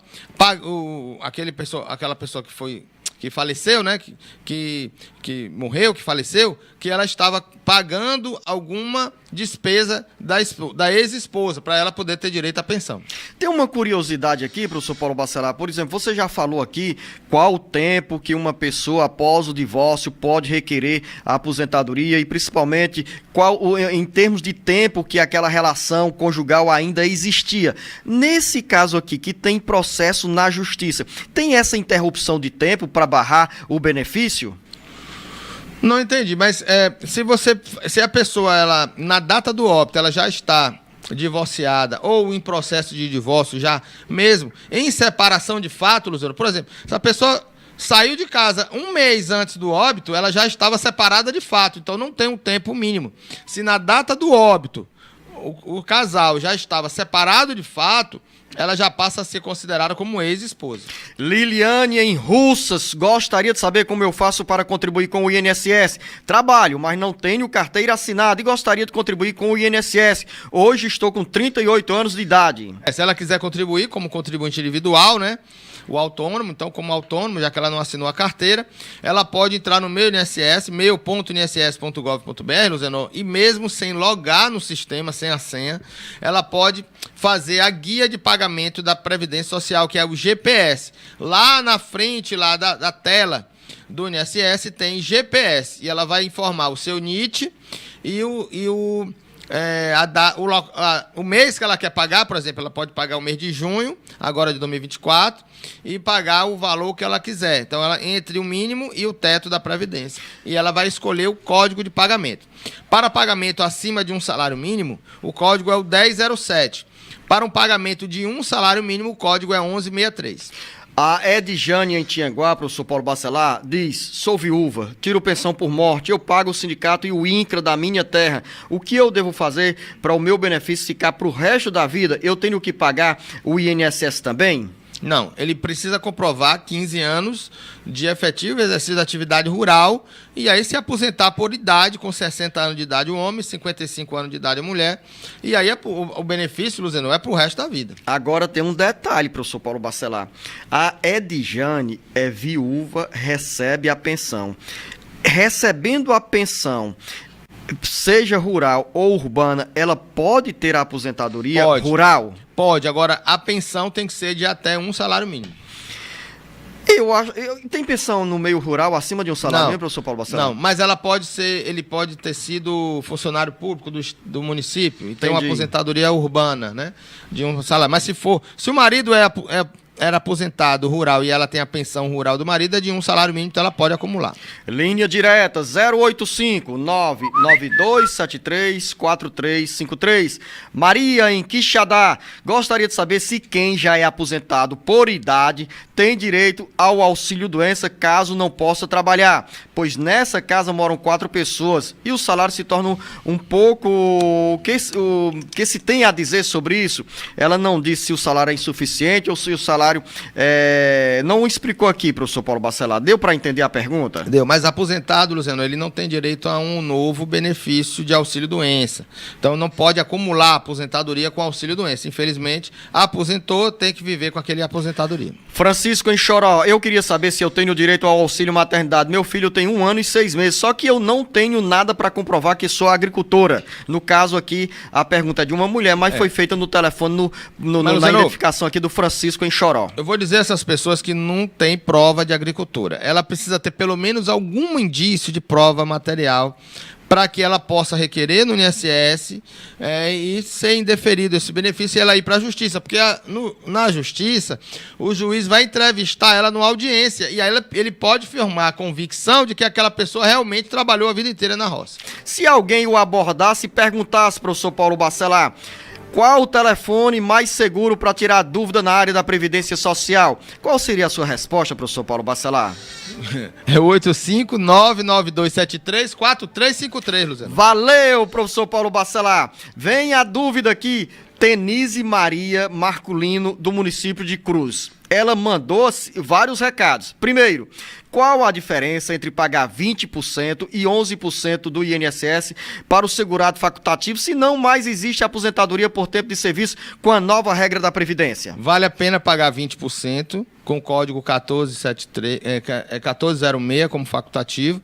aquela pessoa que faleceu, né, que morreu, que faleceu, que ela estava pagando alguma despesa da ex-esposa, para ela poder ter direito à pensão. Tem uma curiosidade aqui, professor Paulo Bacelar, por exemplo, você já falou aqui qual o tempo que uma pessoa após o divórcio pode requerer a aposentadoria e principalmente em termos de tempo que aquela relação conjugal ainda existia. Nesse caso aqui, que tem processo na justiça, tem essa interrupção de tempo para barrar o benefício? Não entendi, mas se a pessoa, na data do óbito, ela já está divorciada ou em processo de divórcio já, mesmo em separação de fato, Luciano, por exemplo, se a pessoa saiu de casa um mês antes do óbito, ela já estava separada de fato, então não tem um tempo mínimo. Se na data do óbito o casal já estava separado de fato, ela já passa a ser considerada como ex-esposa. Liliane em Russas, gostaria de saber como eu faço para contribuir com o INSS. Trabalho, mas não tenho carteira assinada e gostaria de contribuir com o INSS. Hoje estou com 38 anos de idade. Se ela quiser contribuir como contribuinte individual, né? O autônomo, então como autônomo, já que ela não assinou a carteira, ela pode entrar no meu INSS, meu.inss.gov.br, Luciano, e mesmo sem logar no sistema, sem a senha, ela pode fazer a guia de pagamento da Previdência Social, que é o GPS. Lá na frente lá da tela do INSS tem GPS, e ela vai informar o seu NIT e o mês que ela quer pagar, por exemplo, ela pode pagar o mês de junho, agora de 2024, e pagar o valor que ela quiser. Então, ela entre o mínimo e o teto da Previdência. E ela vai escolher o código de pagamento. Para pagamento acima de um salário mínimo, o código é o 1007. Para um pagamento de um salário mínimo, o código é 1163. A Edjane em Tianguá, professor Paulo Bacelar, diz: sou viúva, tiro pensão por morte, eu pago o sindicato e o INCRA da minha terra. O que eu devo fazer para o meu benefício ficar para o resto da vida? Eu tenho que pagar o INSS também? Não, ele precisa comprovar 15 anos de efetivo exercício da atividade rural e aí se aposentar por idade, com 60 anos de idade o homem, 55 anos de idade a mulher, e aí o benefício, Luciano, é para o resto da vida. Agora tem um detalhe, professor Paulo Bacelar. A Edjane é viúva, recebe a pensão. Recebendo a pensão, seja rural ou urbana, ela pode ter a aposentadoria rural? Pode, agora a pensão tem que ser de até um salário mínimo. Tem pensão no meio rural acima de um salário mínimo, professor Paulo Bacelar? Não, mas ele pode ter sido funcionário público do município e tem uma aposentadoria urbana, né? De um salário. Mas se o marido era aposentado rural e ela tem a pensão rural do marido, é de um salário mínimo, então ela pode acumular. Linha direta 085-99273-4353. Maria em Quixadá, gostaria de saber se quem já é aposentado por idade tem direito ao auxílio-doença caso não possa trabalhar, pois nessa casa moram 4 pessoas e o salário se torna um pouco... O que se tem a dizer sobre isso? Ela não disse se o salário é insuficiente ou se o salário não explicou aqui, professor Paulo Bacelar. Deu para entender a pergunta? Deu, mas aposentado, Luciano, ele não tem direito a um novo benefício de auxílio-doença. Então não pode acumular aposentadoria com auxílio-doença. Infelizmente, aposentou, tem que viver com aquele aposentadoria. Francisco em Choró, eu queria saber se eu tenho direito ao auxílio maternidade. Meu filho tem 1 ano e 6 meses, só que eu não tenho nada para comprovar que sou agricultora. No caso aqui, a pergunta é de uma mulher, mas foi feita no telefone, na identificação aqui do Francisco em Choró. Eu vou dizer a essas pessoas que não tem prova de agricultura. Ela precisa ter pelo menos algum indício de prova material para que ela possa requerer no INSS e ser indeferido esse benefício e ela ir para a justiça. Porque na justiça, o juiz vai entrevistar ela numa audiência e aí ele pode firmar a convicção de que aquela pessoa realmente trabalhou a vida inteira na roça. Se alguém o abordasse e perguntasse, professor Paulo Bacelar, qual o telefone mais seguro para tirar dúvida na área da Previdência Social? Qual seria a sua resposta, professor Paulo Bacelar? É 85992734353, Luciano. Valeu, professor Paulo Bacelar. Vem a dúvida aqui. Tenise Maria Marculino, do município de Cruz. Ela mandou vários recados. Primeiro, qual a diferença entre pagar 20% e 11% do INSS para o segurado facultativo, se não mais existe aposentadoria por tempo de serviço com a nova regra da Previdência? Vale a pena pagar 20% com o código 1406 como facultativo,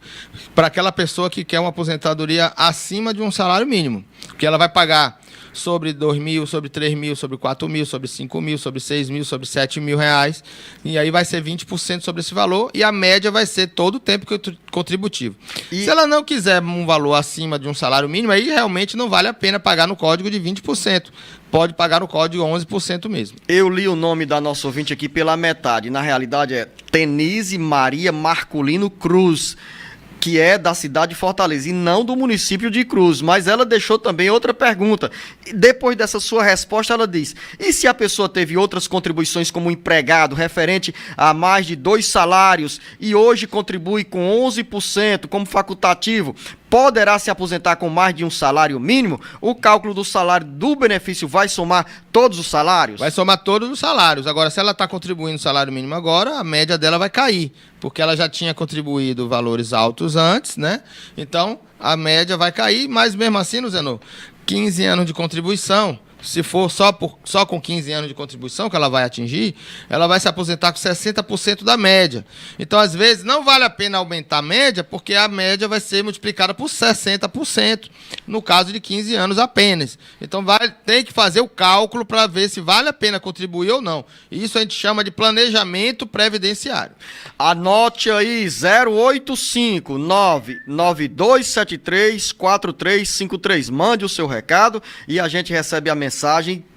para aquela pessoa que quer uma aposentadoria acima de um salário mínimo, que ela vai pagar sobre 2 mil, sobre 3 mil, sobre 4 mil, sobre 5 mil, sobre 6 mil, sobre 7 mil reais, e aí vai ser 20% sobre esse valor, e a média vai ser todo o tempo contributivo. Se ela não quiser um valor acima de um salário mínimo, aí realmente não vale a pena pagar no código de 20%. Pode pagar no código 11% mesmo. Eu li o nome da nossa ouvinte aqui pela metade. Na realidade é Tenise Maria Marculino Cruz. que é da cidade de Fortaleza e não do município de Cruz. Mas ela deixou também outra pergunta. E depois dessa sua resposta, ela diz: e se a pessoa teve outras contribuições como empregado, referente a mais de 2 salários, e hoje contribui com 11% como facultativo, poderá se aposentar com mais de um salário mínimo? O cálculo do salário do benefício vai somar todos os salários? Vai somar todos os salários. Agora, se ela está contribuindo o salário mínimo agora, a média dela vai cair, porque ela já tinha contribuído valores altos antes, né? Então, a média vai cair, mas mesmo assim, Luziano, 15 anos de contribuição, se for só com 15 anos de contribuição que ela vai atingir, ela vai se aposentar com 60% da média. Então, às vezes, não vale a pena aumentar a média, porque a média vai ser multiplicada por 60%, no caso de 15 anos apenas. Então, tem que fazer o cálculo para ver se vale a pena contribuir ou não. Isso a gente chama de planejamento previdenciário. Anote aí, 085-99273-4353. Mande o seu recado e a gente recebe a mensagem,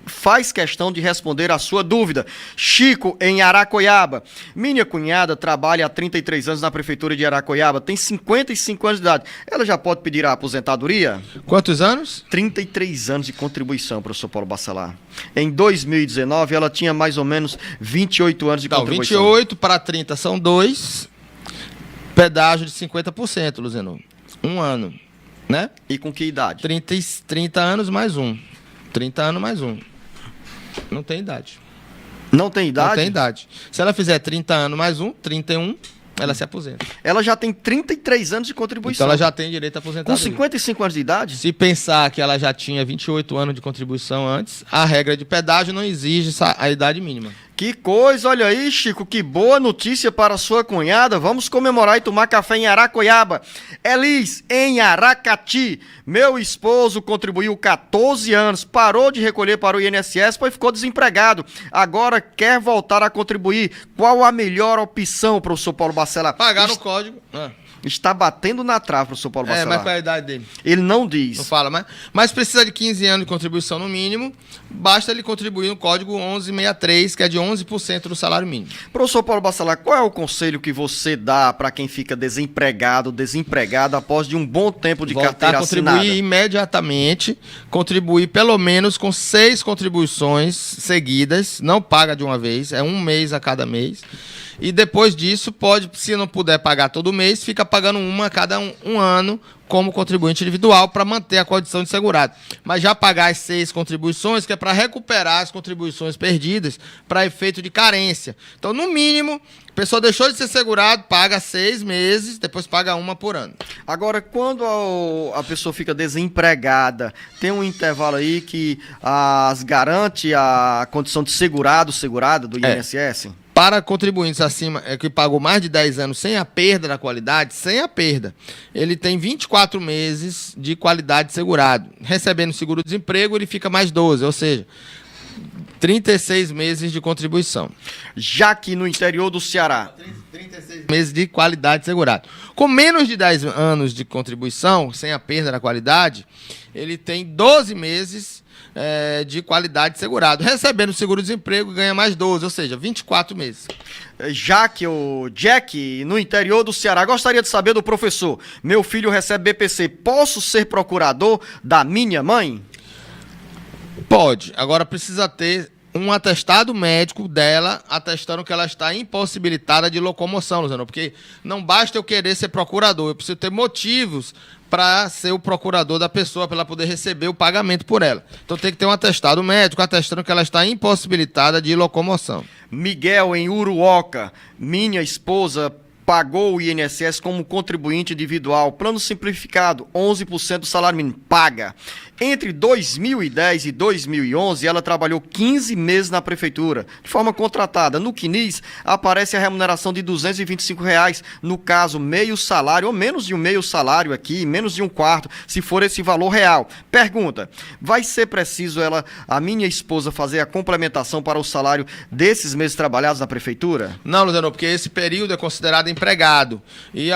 faz questão de responder a sua dúvida. Chico, em Aracoiaba. Minha cunhada trabalha há 33 anos na prefeitura de Aracoiaba, tem 55 anos de idade. Ela já pode pedir a aposentadoria? Quantos anos? 33 anos de contribuição, professor Paulo Bacelar. Em 2019, ela tinha mais ou menos 28 anos de contribuição. 28 para 30 são 2, pedágio de 50%, Luziano. 1 ano, né? E com que idade? 30 anos mais 1. 30 anos mais 1. Não tem idade. Não tem idade? Não tem idade. Se ela fizer 30 anos mais 1, 31, ela se aposenta. Ela já tem 33 anos de contribuição. Então ela já tem direito à aposentadoria. Com 55 anos de idade? Se pensar que ela já tinha 28 anos de contribuição antes, a regra de pedágio não exige a idade mínima. Que coisa, olha aí, Chico, que boa notícia para a sua cunhada. Vamos comemorar e tomar café em Aracoiaba. Elis, em Aracati. Meu esposo contribuiu 14 anos, parou de recolher para o INSS, pois ficou desempregado. Agora quer voltar a contribuir. Qual a melhor opção, professor Paulo Bacelar? Pagar no código. Está batendo na trave, professor Paulo Bacelar. Mas qual é a idade dele? Ele não diz. Não fala, mas precisa de 15 anos de contribuição no mínimo, basta ele contribuir no código 1163, que é de 11% do salário mínimo. Professor Paulo Bacelar, qual é o conselho que você dá para quem fica desempregada após de um bom tempo de carteira assinada? Contribuir imediatamente, contribuir pelo menos com 6 contribuições seguidas, não paga de uma vez, é 1 mês a cada mês. E depois disso, pode, se não puder pagar todo mês, fica pagando uma a cada um ano como contribuinte individual para manter a condição de segurado. Mas já pagar as 6 contribuições, que é para recuperar as contribuições perdidas para efeito de carência. Então, no mínimo, a pessoa deixou de ser segurado, paga 6 meses, depois paga 1 por ano. Agora, quando a pessoa fica desempregada, tem um intervalo aí que garante a condição de segurada do INSS? Para contribuintes acima, que pagou mais de 10 anos sem a perda da qualidade, ele tem 24 meses de qualidade segurado. Recebendo seguro-desemprego, ele fica mais 12, ou seja, 36 meses de contribuição. Já que no interior do Ceará, 36 meses de qualidade segurado. Com menos de 10 anos de contribuição, sem a perda da qualidade, ele tem 12 meses de qualidade segurado. Recebendo seguro-desemprego, ganha mais 12, ou seja, 24 meses. Jack, no interior do Ceará, gostaria de saber do professor. Meu filho recebe BPC, posso ser procurador da minha mãe? Pode. Agora precisa ter um atestado médico dela atestando que ela está impossibilitada de locomoção, Luciano, porque não basta eu querer ser procurador, eu preciso ter motivos para ser o procurador da pessoa, para ela poder receber o pagamento por ela. Então tem que ter um atestado médico atestando que ela está impossibilitada de locomoção. Miguel, em Uruoca, minha esposa pagou o INSS como contribuinte individual, plano simplificado, 11% do salário mínimo, paga. Entre 2010 e 2011, ela trabalhou 15 meses na prefeitura, de forma contratada. No CNIS, aparece a remuneração de R$ 225, no caso, meio salário, ou menos de um meio salário aqui, menos de um quarto, se for esse valor real. Pergunta, vai ser preciso a minha esposa, fazer a complementação para o salário desses meses trabalhados na prefeitura? Não, Luciano, porque esse período é considerado empregado. E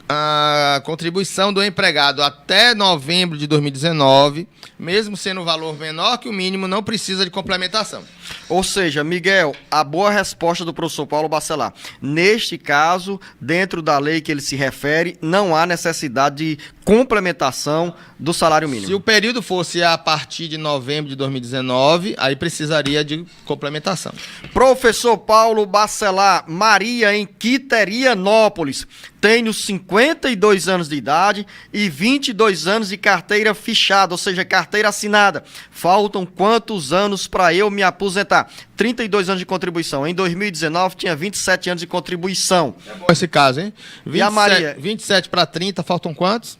a contribuição do empregado até novembro de 2019 mesmo sendo um valor menor que o mínimo, não precisa de complementação. Ou seja, Miguel, a boa resposta do professor Paulo Bacelar. Neste caso, dentro da lei que ele se refere, não há necessidade de complementação do salário mínimo. Se o período fosse a partir de novembro de 2019, aí precisaria de complementação. Professor Paulo Bacelar, Maria em Quiterianópolis. Tenho 52 anos de idade e 22 anos de carteira fichada, ou seja, carteira assinada. Faltam quantos anos para eu me aposentar? 32 anos de contribuição. Em 2019 tinha 27 anos de contribuição. É bom esse caso, hein? 27, E a Maria? 27 para 30, faltam quantos?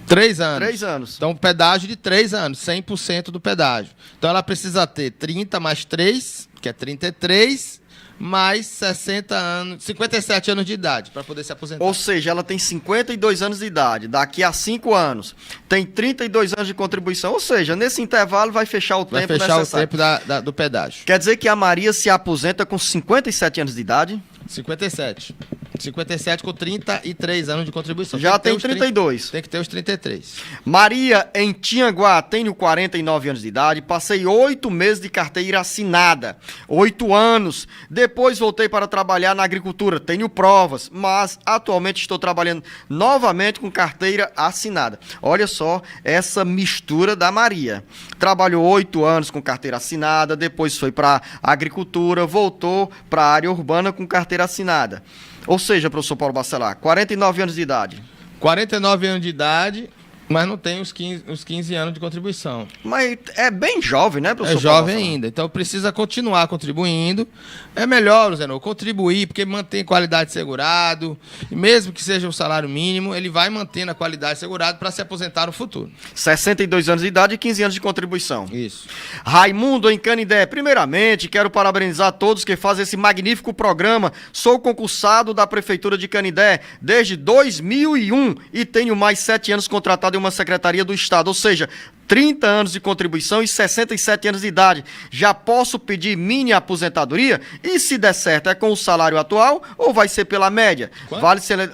3 anos. 3 anos. Então, pedágio de 3 anos, 100% do pedágio. Então, ela precisa ter 30 mais 3, que é 33, mais 60 anos, 57 anos de idade, para poder se aposentar. Ou seja, ela tem 52 anos de idade. Daqui a 5 anos tem 32 anos de contribuição. Ou seja, nesse intervalo vai fechar o Vai tempo fechar necessário. o tempo do pedágio. Quer dizer que a Maria se aposenta com 57 anos de idade? 57. 57 com 33 anos de contribuição. Já tem os 32. Tem que ter os 33. Maria, em Tianguá, tenho 49 anos de idade, passei 8 meses de carteira assinada, 8 anos. Depois voltei para trabalhar na agricultura, tenho provas, mas atualmente estou trabalhando novamente com carteira assinada. Olha só essa mistura da Maria. Trabalhou 8 anos com carteira assinada, depois foi para agricultura, voltou para a área urbana com carteira assinada. Ou seja, professor Paulo Bacelar, 49 anos de idade. 49 anos de idade, mas não tem os 15 anos de contribuição. Mas é bem jovem, né, professor? É Paulo jovem Bacelar? ainda, então precisa continuar contribuindo. É melhor, Luciano, contribuir, porque mantém qualidade segurado, e mesmo que seja o salário mínimo, ele vai mantendo a qualidade segurada para se aposentar no futuro. 62 anos de idade e 15 anos de contribuição. Isso. Raimundo, em Canindé, primeiramente, quero parabenizar todos que fazem esse magnífico programa. Sou concursado da Prefeitura de Canindé desde 2001 e tenho mais 7 anos contratado em uma secretaria do Estado, ou seja, 30 anos de contribuição e 67 anos de idade. Já posso pedir mini aposentadoria? E se der certo, é com o salário atual ou vai ser pela média?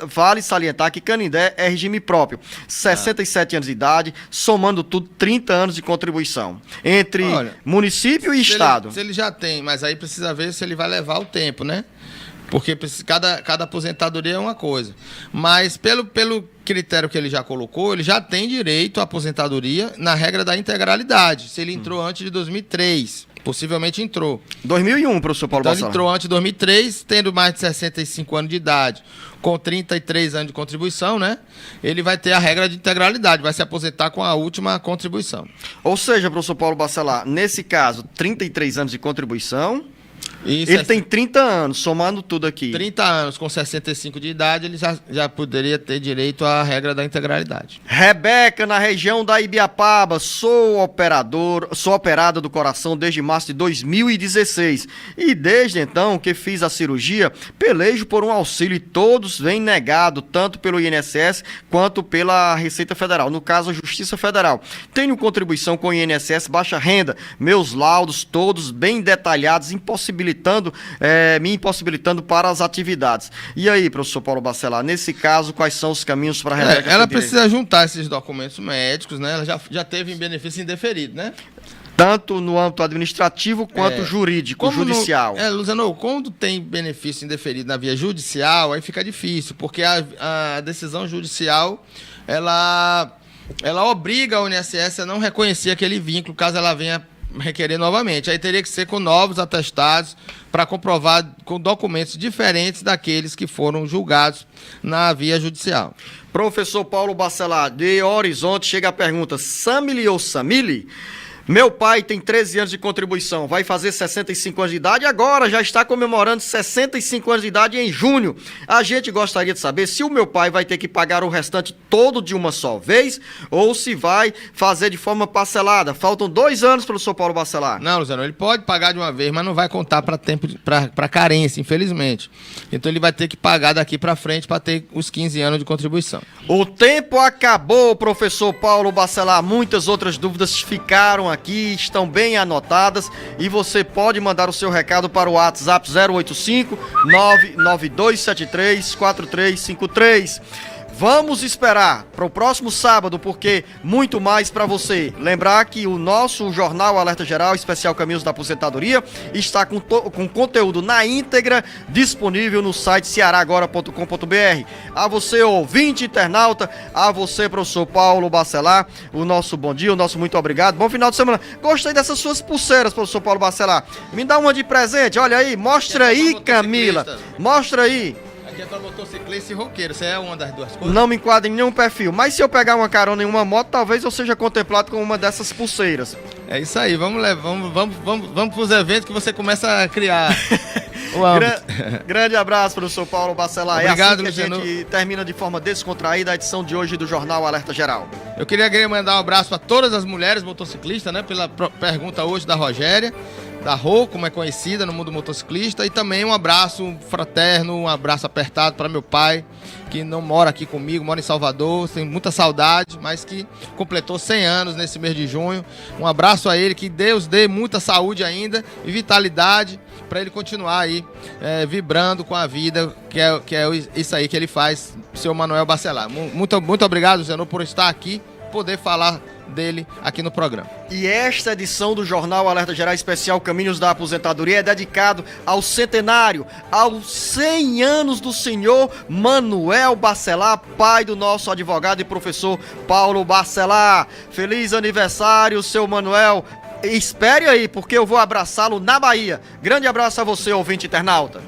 Vale salientar que Canindé é regime próprio. 67 anos de idade, somando tudo, 30 anos de contribuição. Entre município e Estado. Se ele já tem, mas aí precisa ver se ele vai levar o tempo, né? Porque cada aposentadoria é uma coisa. Mas pelo critério que ele já colocou, ele já tem direito à aposentadoria na regra da integralidade. Se ele entrou antes de 2003, possivelmente entrou. 2001, professor Paulo Então ele Bacelar. entrou antes de 2003, tendo mais de 65 anos de idade, com 33 anos de contribuição, né? Ele vai ter a regra de integralidade, vai se aposentar com a última contribuição. Ou seja, professor Paulo Bacelar, nesse caso, 33 anos de contribuição. E Ele tem 30 anos, somando tudo aqui. 30 anos com 65 de idade, ele já poderia ter direito à regra da integralidade. Rebeca, na região da Ibiapaba, sou operada do coração desde março de 2016. E desde então que fiz a cirurgia, pelejo por um auxílio e todos vêm negado, tanto pelo INSS quanto pela Receita Federal, no caso a Justiça Federal. Tenho contribuição com o INSS baixa renda, meus laudos todos bem detalhados, me impossibilitando para as atividades. E aí, professor Paulo Bacelar, nesse caso, quais são os caminhos para a Rebeca? Ela precisa juntar esses documentos médicos, né? Ela já teve em benefício indeferido, né? Tanto no âmbito administrativo quanto jurídico, judicial. Luciano, quando tem benefício indeferido na via judicial, aí fica difícil, porque a decisão judicial, ela obriga o INSS a não reconhecer aquele vínculo, caso ela venha requerer novamente. Aí teria que ser com novos atestados para comprovar com documentos diferentes daqueles que foram julgados na via judicial. Professor Paulo Bacelar, de Horizonte, chega a pergunta: Samile ou Samile? Meu pai tem 13 anos de contribuição, vai fazer 65 anos de idade e agora já está comemorando 65 anos de idade em junho. A gente gostaria de saber se o meu pai vai ter que pagar o restante todo de uma só vez ou se vai fazer de forma parcelada. Faltam 2 anos, professor Paulo Bacelar. Não, Luciano, ele pode pagar de uma vez, mas não vai contar para carência, infelizmente. Então ele vai ter que pagar daqui para frente para ter os 15 anos de contribuição. O tempo acabou, professor Paulo Bacelar. Muitas outras dúvidas ficaram aqui, estão bem anotadas e você pode mandar o seu recado para o WhatsApp 085 99273 4353. Vamos esperar para o próximo sábado, porque muito mais para você. Lembrar que o nosso jornal Alerta Geral, especial Caminhos da Aposentadoria, está com conteúdo na íntegra disponível no site cearagora.com.br. A você, ouvinte internauta, a você, professor Paulo Bacelar, o nosso bom dia, o nosso muito obrigado. Bom final de semana. Gostei dessas suas pulseiras, professor Paulo Bacelar. Me dá uma de presente, olha aí, mostra aí, Camila. Mostra aí. Aqui é pra motociclista e roqueiro, você é uma das duas coisas? Não me enquadra em nenhum perfil, mas se eu pegar uma carona em uma moto, talvez eu seja contemplado com uma dessas pulseiras. É isso aí, vamos pros eventos que você começa a criar o âmbito. Grande abraço, professor Paulo Bacelar. Obrigado, é assim que Luciano. a gente termina de forma descontraída a edição de hoje do Jornal Alerta Geral. Eu queria mandar um abraço para todas as mulheres motociclistas, né? Pela pergunta hoje da Rogéria, da Rô, como é conhecida no mundo motociclista, e também um abraço fraterno, um abraço apertado para meu pai, que não mora aqui comigo, mora em Salvador, tem muita saudade, mas que completou 100 anos nesse mês de junho. Um abraço a ele, que Deus dê muita saúde ainda e vitalidade para ele continuar aí vibrando com a vida, que é isso aí que ele faz, seu Manuel Bacelar. Muito obrigado, Zenô, por estar aqui, poder falar dele aqui no programa. E esta edição do Jornal Alerta Geral Especial Caminhos da Aposentadoria é dedicado ao centenário, aos 100 anos do senhor Manuel Bacelar, pai do nosso advogado e professor Paulo Bacelar. Feliz aniversário, seu Manuel. Espere aí, porque eu vou abraçá-lo na Bahia. Grande abraço a você, ouvinte internauta.